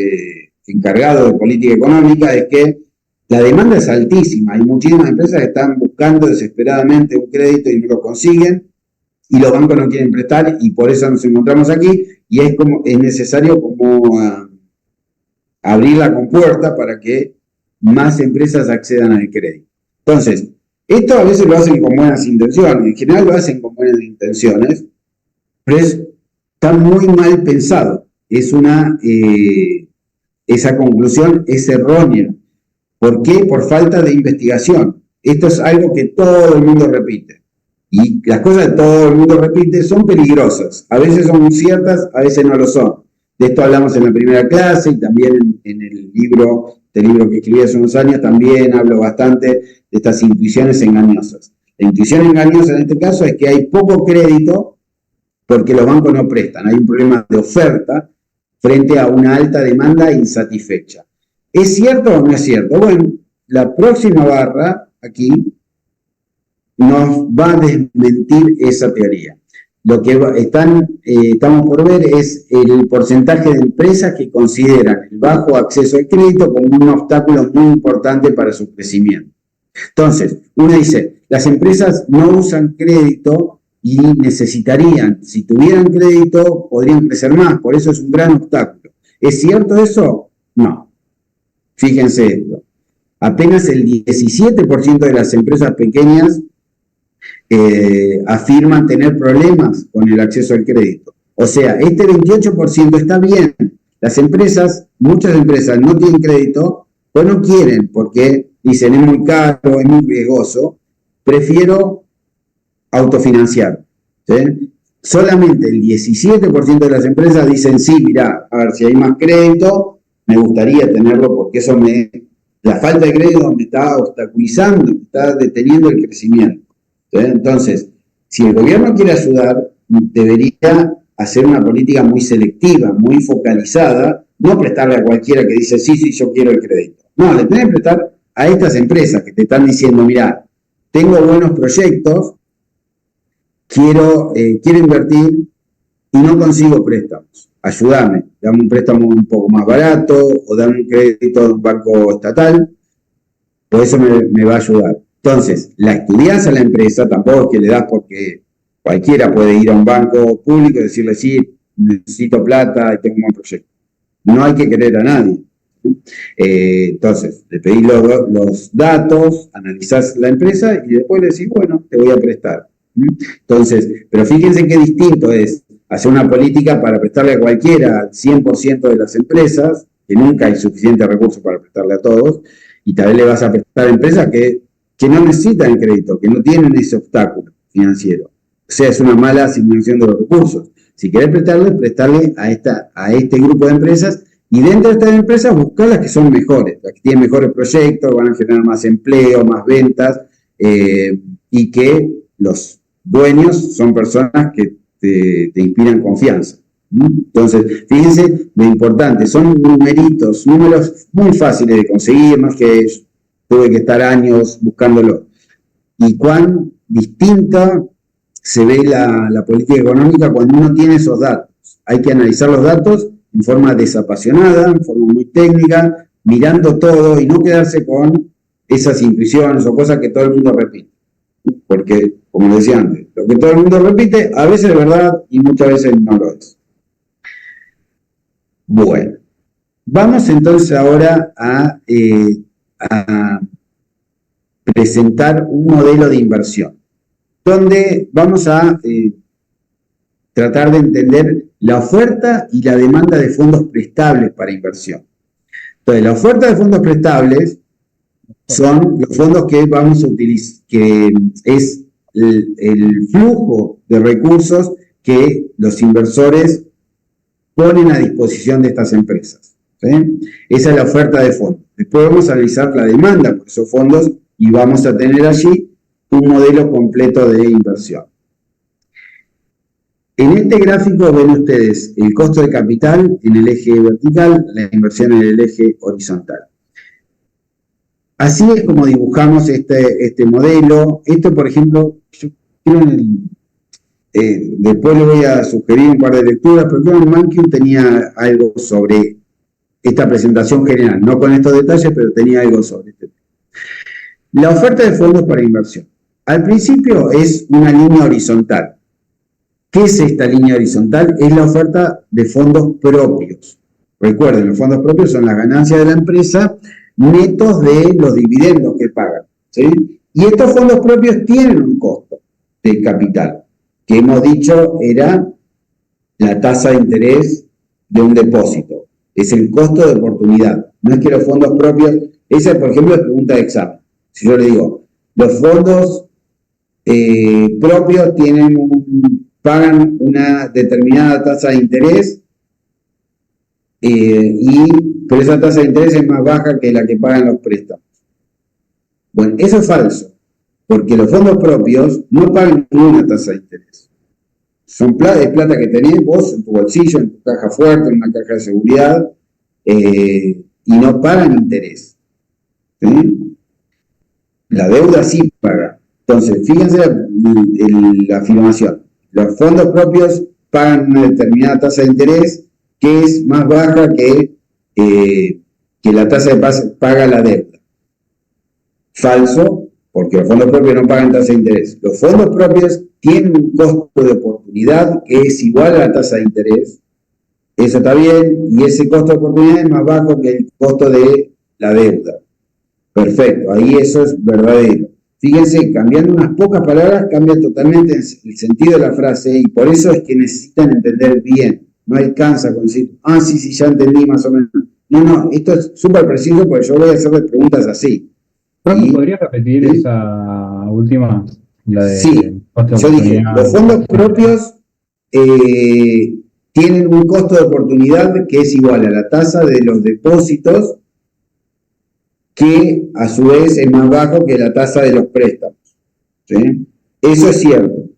encargados de política económica es que la demanda es altísima, hay muchísimas empresas que están buscando desesperadamente un crédito y no lo consiguen, y los bancos no quieren prestar, y por eso nos encontramos aquí, y es necesario abrir la compuerta para que más empresas accedan al crédito. Entonces, esto a veces lo hacen con buenas intenciones, en general lo hacen con buenas intenciones, pero está muy mal pensado. Esa conclusión es errónea. ¿Por qué? Por falta de investigación. Esto es algo que todo el mundo repite. Y las cosas que todo el mundo repite son peligrosas. A veces son ciertas, a veces no lo son. De esto hablamos en la primera clase y también en el libro que escribí hace unos años, también hablo bastante de estas intuiciones engañosas. La intuición engañosa en este caso es que hay poco crédito porque los bancos no prestan. Hay un problema de oferta frente a una alta demanda insatisfecha. ¿Es cierto o no es cierto? Bueno, la próxima barra aquí nos va a desmentir esa teoría. Lo que estamos por ver es el porcentaje de empresas que consideran el bajo acceso al crédito como un obstáculo muy importante para su crecimiento. Entonces, uno dice, las empresas no usan crédito y necesitarían, si tuvieran crédito, podrían crecer más, por eso es un gran obstáculo. ¿Es cierto eso? No. Fíjense esto. Apenas el 17% de las empresas pequeñas afirman tener problemas con el acceso al crédito. O sea, este 28% está bien. Las empresas, muchas empresas no tienen crédito, pues no quieren, porque dicen es muy caro, es muy riesgoso, prefiero autofinanciar. ¿Sí? Solamente el 17% de las empresas dicen, sí, mirá, a ver, si hay más crédito, me gustaría tenerlo porque eso la falta de crédito me está obstaculizando, me está deteniendo el crecimiento. ¿Sí? Entonces, si el gobierno quiere ayudar, debería hacer una política muy selectiva, muy focalizada, no prestarle a cualquiera que dice, sí, yo quiero el crédito. No, le tenés que prestar a estas empresas que te están diciendo, mirá, tengo buenos proyectos, quiero invertir y no consigo préstamos. Ayúdame, dame un préstamo un poco más barato o dame un crédito de un banco estatal, por eso me va a ayudar. Entonces, la estudianza a la empresa tampoco es que le das porque cualquiera puede ir a un banco público y decirle, sí, necesito plata y tengo un buen proyecto. No hay que querer a nadie. Entonces, le pedís los datos, analizás la empresa y después le decís, bueno, te voy a prestar. Entonces, pero fíjense qué distinto es hacer una política para prestarle a cualquiera al 100% de las empresas, que nunca hay suficientes recursos para prestarle a todos, y tal vez le vas a prestar a empresas que no necesitan el crédito, que no tienen ese obstáculo financiero. O sea, es una mala asignación de los recursos. Si querés prestarle a este grupo de empresas, y dentro de estas empresas buscar las que son mejores, las que tienen mejores proyectos, van a generar más empleo, más ventas, y que los dueños son personas que te inspiran confianza. Entonces, fíjense lo importante, son números muy fáciles de conseguir, más que tuve que estar años buscándolo. Y cuán distinta se ve la política económica cuando uno tiene esos datos. Hay que analizar los datos en forma desapasionada, en forma muy técnica, mirando todo y no quedarse con esas intuiciones o cosas que todo el mundo repite. Porque, como decía antes, lo que todo el mundo repite a veces es verdad y muchas veces no lo es. Bueno, vamos entonces ahora a presentar un modelo de inversión, donde vamos a tratar de entender la oferta y la demanda de fondos prestables para inversión. Entonces, la oferta de fondos prestables son los fondos que vamos a utilizar, que es el flujo de recursos que los inversores ponen a disposición de estas empresas. ¿Sí? Esa es la oferta de fondos. Después vamos a analizar la demanda por esos fondos y vamos a tener allí un modelo completo de inversión. En este gráfico ven ustedes el costo de capital en el eje vertical, la inversión en el eje horizontal. Así es como dibujamos este modelo. Esto, por ejemplo, yo creo después le voy a sugerir un par de lecturas, pero creo que Mankiw tenía algo sobre esta presentación general, no con estos detalles, pero tenía algo sobre este tema. La oferta de fondos para inversión. Al principio es una línea horizontal. ¿Qué es esta línea horizontal? Es la oferta de fondos propios. Recuerden, los fondos propios son las ganancias de la empresa netos de los dividendos que pagan. ¿Sí? Y estos fondos propios tienen un costo de capital, que hemos dicho era la tasa de interés de un depósito. Es el costo de oportunidad. No es que los fondos propios, esa por ejemplo es pregunta de examen. Si yo le digo, los fondos propios pagan una determinada tasa de interés, pero esa tasa de interés es más baja que la que pagan los préstamos. Bueno, eso es falso, porque los fondos propios no pagan ninguna tasa de interés. Es plata que tenés vos en tu bolsillo, en tu caja fuerte, en una caja de seguridad, y no pagan interés. ¿Sí? La deuda sí paga. Entonces, fíjense la afirmación. Los fondos propios pagan una determinada tasa de interés que es más baja que la tasa de paga la deuda. Falso, porque los fondos propios no pagan tasa de interés. Los fondos propios tienen un costo de oportunidad que es igual a la tasa de interés. Eso está bien, y ese costo de oportunidad es más bajo que el costo de la deuda. Perfecto, ahí eso es verdadero. Fíjense, cambiando unas pocas palabras, cambia totalmente el sentido de la frase, y por eso es que necesitan entender bien. No alcanza con decir, sí, ya entendí más o menos. No, esto es súper preciso porque yo voy a hacerle preguntas así. Profe, ¿podría repetir esa última? La de Sí, costo de yo dije, oportunidad. los fondos propios tienen un costo de oportunidad que es igual a la tasa de los depósitos, que a su vez es más bajo que la tasa de los préstamos. ¿Sí? Eso es cierto.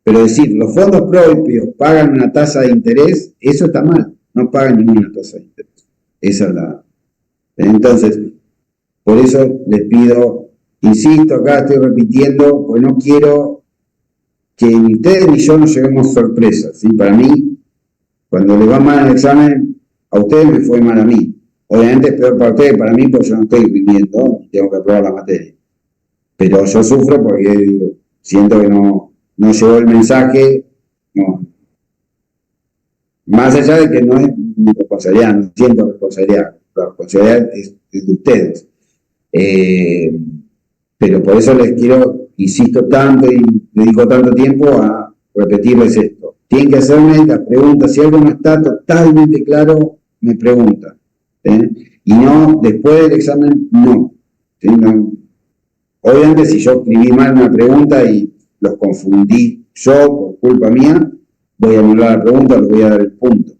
Pero decir, los fondos propios pagan una tasa de interés, eso está mal. No pagan ninguna tasa de interés. Esa es la... Entonces, por eso les pido, insisto, acá estoy repitiendo, porque no quiero que ni ustedes ni yo nos llevemos sorpresas. ¿Sí? Para mí, cuando les va mal en el examen, a ustedes me fue mal a mí. Obviamente es peor para ustedes, para mí, porque yo no estoy rindiendo y tengo que aprobar la materia. Pero yo sufro porque siento que no llegó el mensaje, no. Más allá de que no es mi responsabilidad, no siento responsabilidad, la responsabilidad es de ustedes. Pero por eso les quiero, insisto tanto y dedico tanto tiempo a repetirles esto. Tienen que hacerme las preguntas, si algo no está totalmente claro, me preguntan. Y no, después del examen, no. ¿Sí? No. Obviamente, si yo escribí mal una pregunta y los confundí yo por culpa mía, voy a anular la pregunta, les voy a dar el punto.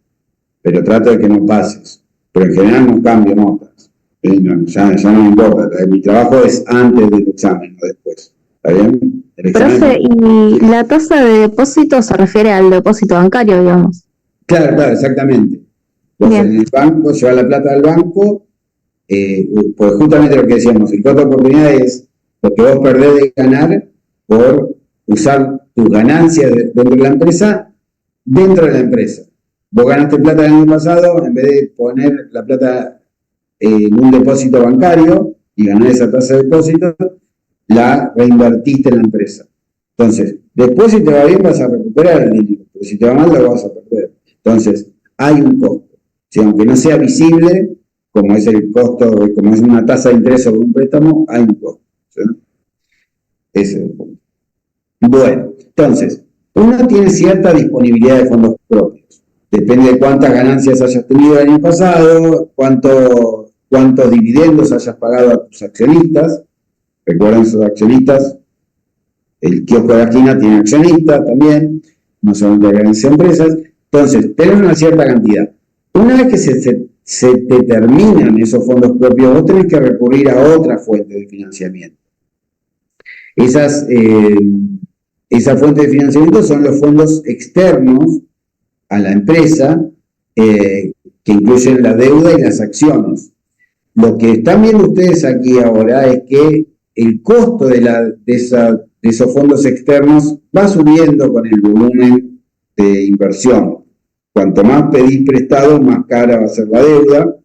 Pero trato de que no pases. Pero en general no cambio notas. Ya no me importa. Mi trabajo es antes del examen, no después. ¿Está bien? Profe, ¿y la tasa de depósito se refiere al depósito bancario, digamos? Claro, exactamente. Vos en el banco, llevas la plata al banco, pues justamente lo que decíamos, el costo de oportunidad es lo que vos perdés de ganar por usar tus ganancias dentro de la empresa, dentro de la empresa. Vos ganaste plata el año pasado, en vez de poner la plata en un depósito bancario y ganar esa tasa de depósito, la reinvertiste en la empresa. Entonces, después si te va bien vas a recuperar el dinero, pero si te va mal lo vas a perder. Entonces, hay un costo. Si aunque no sea visible, como es el costo, como es una tasa de interés sobre un préstamo, hay un costo. ¿Sí? Ese es el punto. Bueno, entonces, uno tiene cierta disponibilidad de fondos propios. Depende de cuántas ganancias hayas tenido el año pasado, cuántos dividendos hayas pagado a tus accionistas. Recuerden, esos accionistas, el kiosco de la esquina tiene accionistas también, no solamente de grandes empresas. Entonces, tenés una cierta cantidad. Una vez que se te terminan esos fondos propios, vos tenés que recurrir a otra fuente de financiamiento. Esa fuente de financiamiento son los fondos externos a la empresa, que incluyen la deuda y las acciones. Lo que están viendo ustedes aquí ahora es que el costo de esos fondos externos va subiendo con el volumen de inversión. Cuanto más pedís prestado, más cara va a ser la deuda.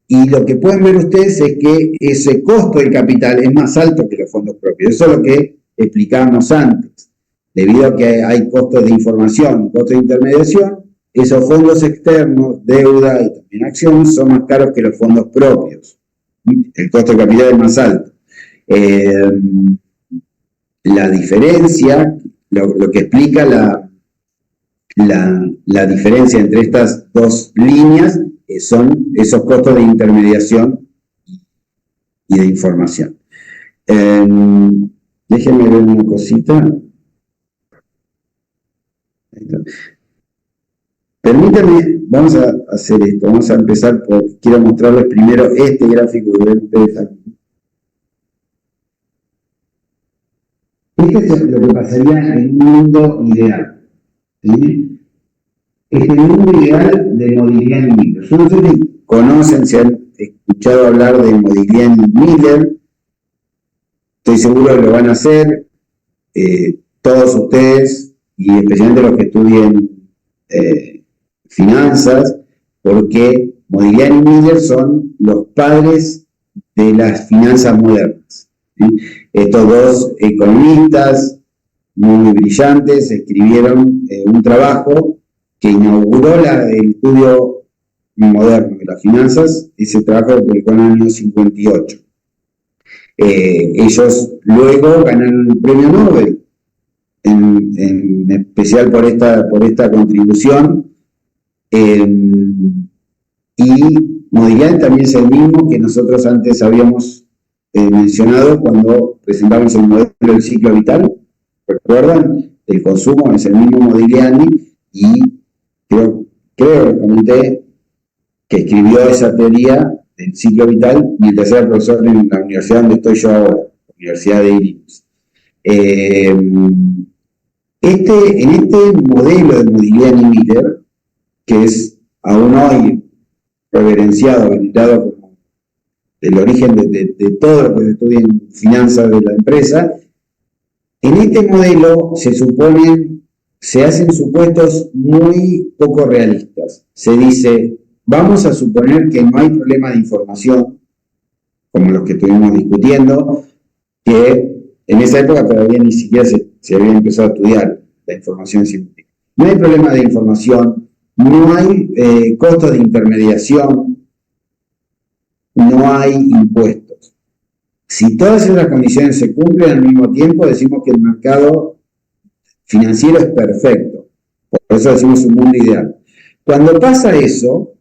Y lo que pueden ver ustedes es que ese costo del capital es más alto que los fondos propios. Eso es lo que explicábamos antes. Debido a que hay costos de información y costos de intermediación, esos fondos externos, deuda y también acciones, son más caros que los fondos propios. El costo de capital es más alto. La diferencia, lo que explica la diferencia entre estas dos líneas son esos costos de intermediación y de información. Déjenme ver una cosita. Permítanme, vamos a hacer esto, vamos a empezar quiero mostrarles primero este gráfico que ven ustedes aquí. Este es lo que pasaría en un mundo ideal. ¿Sí? Este mundo ideal de Modigliani y Miller. Yo no sé si conocen, si han escuchado hablar de Modigliani y Miller. Estoy seguro que lo van a hacer todos ustedes, y especialmente los que estudien finanzas, porque Modigliani y Miller son los padres de las finanzas modernas. ¿sí? Estos dos economistas muy brillantes escribieron un trabajo que inauguró el estudio moderno de las finanzas. Ese trabajo lo publicó en el año 58. Ellos luego ganaron el premio Nobel, en especial por esta contribución. Y Modigliani también es el mismo que nosotros antes habíamos mencionado cuando presentamos el modelo del ciclo vital. ¿Recuerdan? El consumo es el mismo Modigliani, y creo que comenté que escribió esa teoría del ciclo vital mientras era profesor en la universidad donde estoy yo ahora, la Universidad de Illinois. En este modelo de Modigliani-Miller, que es aún hoy reverenciado, venerado como el origen de todo lo que se estudia en finanzas de la empresa, en este modelo se hacen supuestos muy poco realistas. Se dice, vamos a suponer que no hay problema de información, como los que estuvimos discutiendo, que en esa época todavía ni siquiera se había empezado a estudiar la información científica. No hay problema de información, no hay costos de intermediación, no hay impuestos. Si todas esas condiciones se cumplen al mismo tiempo, decimos que el mercado financiero es perfecto. Por eso decimos un mundo ideal. Cuando pasa eso,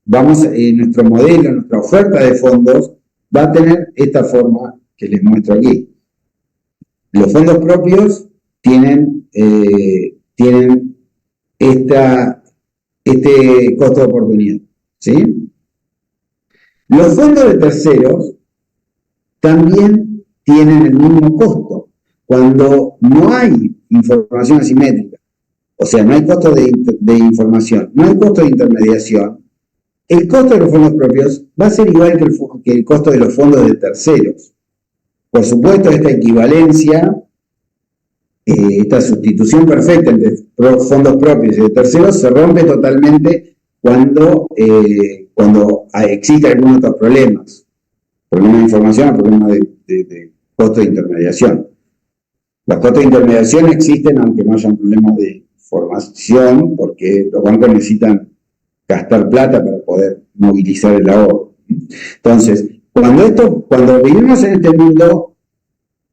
nuestro modelo, nuestra oferta de fondos va a tener esta forma que les muestro aquí. Los fondos propios tienen este costo de oportunidad, ¿sí? Los fondos de terceros también tienen el mismo costo. Cuando no hay información asimétrica, o sea, no hay costo de información, no hay costo de intermediación, el costo de los fondos propios va a ser igual que el costo de los fondos de terceros. Por supuesto, esta equivalencia, esta sustitución perfecta entre fondos propios y de terceros se rompe totalmente cuando existe algún otro problemas de información o problemas de costo de intermediación. Los costos de intermediación existen aunque no hayan problemas de formación, porque los bancos necesitan gastar plata para poder movilizar el ahorro. Entonces, cuando vivimos en este mundo,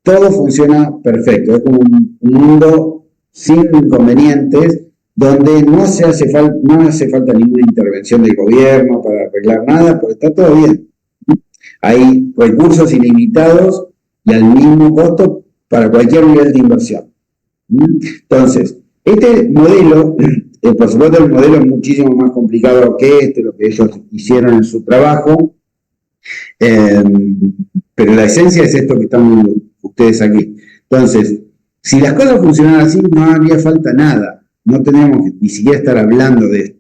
todo funciona perfecto. Es como un mundo sin inconvenientes, donde no hace falta ninguna intervención del gobierno para arreglar nada, porque está todo bien. Hay recursos ilimitados y al mismo costo para cualquier nivel de inversión. Entonces, este modelo, por supuesto el modelo es muchísimo más complicado que lo que ellos hicieron en su trabajo, pero la esencia es esto que están viendo ustedes aquí. Entonces, si las cosas funcionaran así, no haría falta nada, no tendríamos que ni siquiera estar hablando de esto.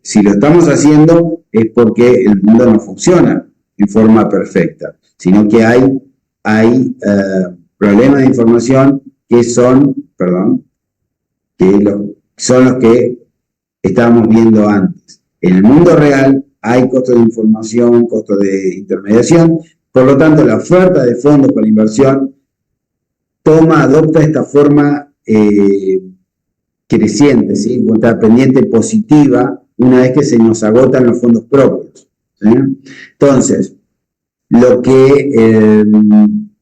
Si lo estamos haciendo es porque el mundo no funciona en forma perfecta, sino que hay problemas de información que son los que estábamos viendo antes. En el mundo real hay costos de información, costos de intermediación, por lo tanto la oferta de fondos para la inversión adopta esta forma creciente, ¿sí? Esta pendiente positiva una vez que se nos agotan los fondos propios, ¿sí? Entonces, lo que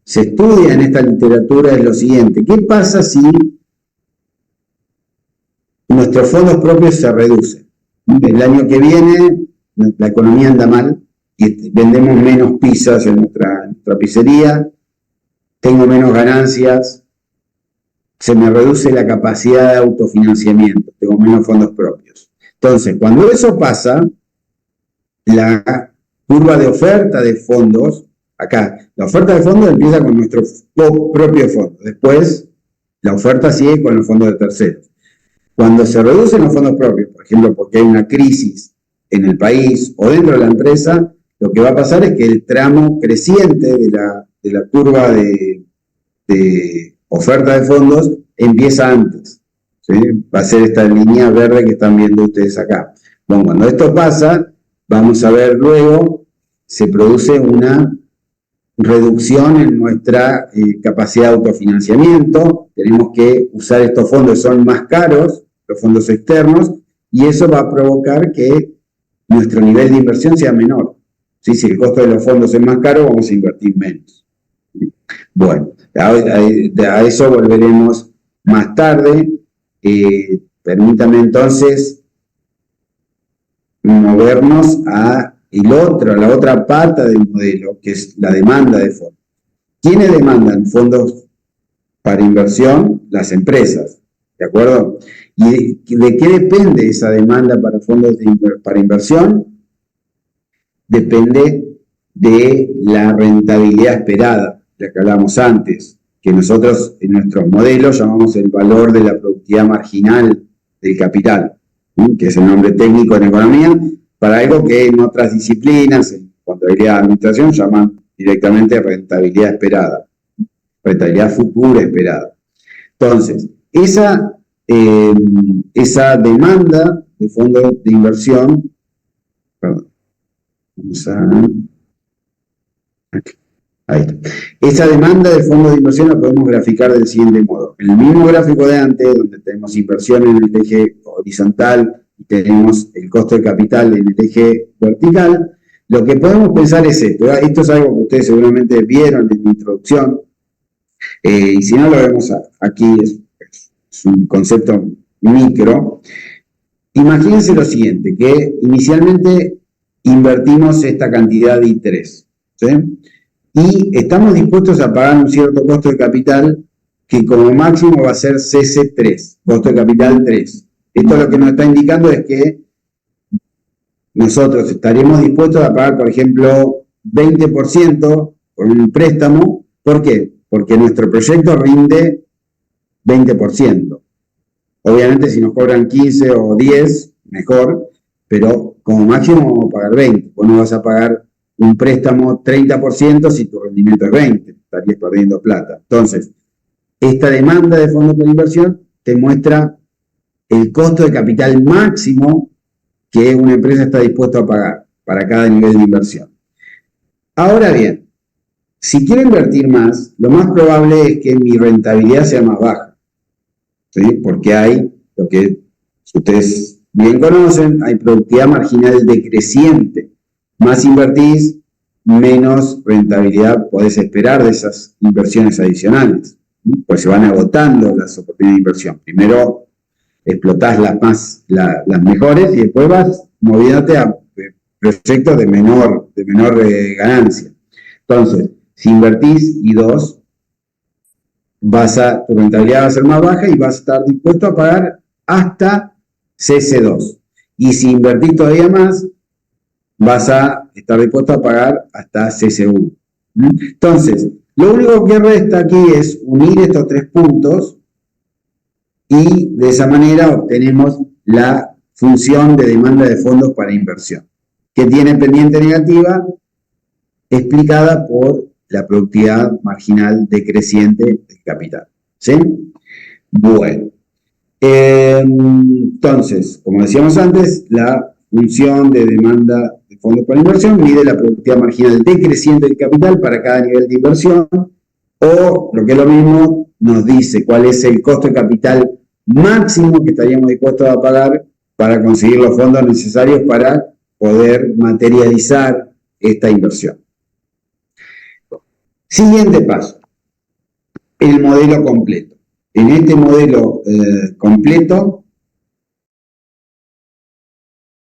se estudia en esta literatura es lo siguiente: ¿qué pasa si nuestros fondos propios se reducen? El año que viene la economía anda mal y vendemos menos pizzas en nuestra pizzería, tengo menos ganancias, se me reduce la capacidad de autofinanciamiento, tengo menos fondos propios. Entonces, cuando eso pasa, la curva de oferta de fondos, acá, la oferta de fondos empieza con nuestro propio fondo, después la oferta sigue con los fondos de terceros. Cuando se reducen los fondos propios, por ejemplo, porque hay una crisis en el país o dentro de la empresa, lo que va a pasar es que el tramo creciente de la curva de oferta de fondos empieza antes, ¿sí? Va a ser esta línea verde que están viendo ustedes acá. Bueno, cuando esto pasa, vamos a ver luego, se produce una reducción en nuestra capacidad de autofinanciamiento, tenemos que usar estos fondos que son más caros, los fondos externos, y eso va a provocar que nuestro nivel de inversión sea menor. ¿Sí? Si el costo de los fondos es más caro, vamos a invertir menos. Bueno, a eso volveremos más tarde. Permítame entonces movernos a la otra pata del modelo, que es la demanda de fondos. ¿Quiénes demandan fondos para inversión? Las empresas, ¿de acuerdo? ¿Y de qué depende esa demanda para fondos para inversión? Depende de la rentabilidad esperada, la que hablábamos antes, que nosotros en nuestros modelos llamamos el valor de la productividad marginal del capital, ¿sí? Que es el nombre técnico en economía, para algo que en otras disciplinas, en contabilidad de administración, llaman directamente rentabilidad esperada, rentabilidad futura esperada. Entonces, esa demanda de fondos de inversión, perdón, ahí está. Esa demanda de fondos de inversión la podemos graficar del siguiente modo. En el mismo gráfico de antes, donde tenemos inversión en el eje horizontal, tenemos el costo de capital en el eje vertical, lo que podemos pensar es esto. Esto es algo que ustedes seguramente vieron en la introducción, y si no lo vemos aquí, es un concepto micro. Imagínense lo siguiente, que inicialmente invertimos esta cantidad de interés, ¿sí? Y estamos dispuestos a pagar un cierto costo de capital que como máximo va a ser CC3, costo de capital 3. Esto lo que nos está indicando es que nosotros estaremos dispuestos a pagar, por ejemplo, 20% por un préstamo. ¿Por qué? Porque nuestro proyecto rinde 20%. Obviamente si nos cobran 15 o 10, mejor, pero como máximo vamos a pagar 20. Vos no vas a pagar un préstamo 30% si tu rendimiento es 20, estarías perdiendo plata. Entonces, esta demanda de fondos de inversión te muestra el costo de capital máximo que una empresa está dispuesta a pagar para cada nivel de inversión. Ahora bien, si quiero invertir más, lo más probable es que mi rentabilidad sea más baja, ¿sí? Porque hay, lo que ustedes bien conocen, hay productividad marginal decreciente. Más invertís, menos rentabilidad podés esperar de esas inversiones adicionales, pues se van agotando las oportunidades de inversión. Primero explotás las mejores y después vas moviéndote a proyectos de menor ganancia. Entonces, si invertís I2, tu rentabilidad va a ser más baja y vas a estar dispuesto a pagar hasta CC2. Y si invertís todavía más, vas a estar dispuesto a pagar hasta CC1. Entonces, lo único que resta aquí es unir estos tres puntos y de esa manera obtenemos la función de demanda de fondos para inversión, que tiene pendiente negativa explicada por la productividad marginal decreciente del capital. ¿Sí? Bueno. Entonces, como decíamos antes, la función de demanda de fondos para inversión mide la productividad marginal decreciente del capital para cada nivel de inversión, o, lo que es lo mismo, nos dice cuál es el costo de capital máximo que estaríamos dispuestos a pagar para conseguir los fondos necesarios para poder materializar esta inversión. Siguiente paso, el modelo completo. En este modelo completo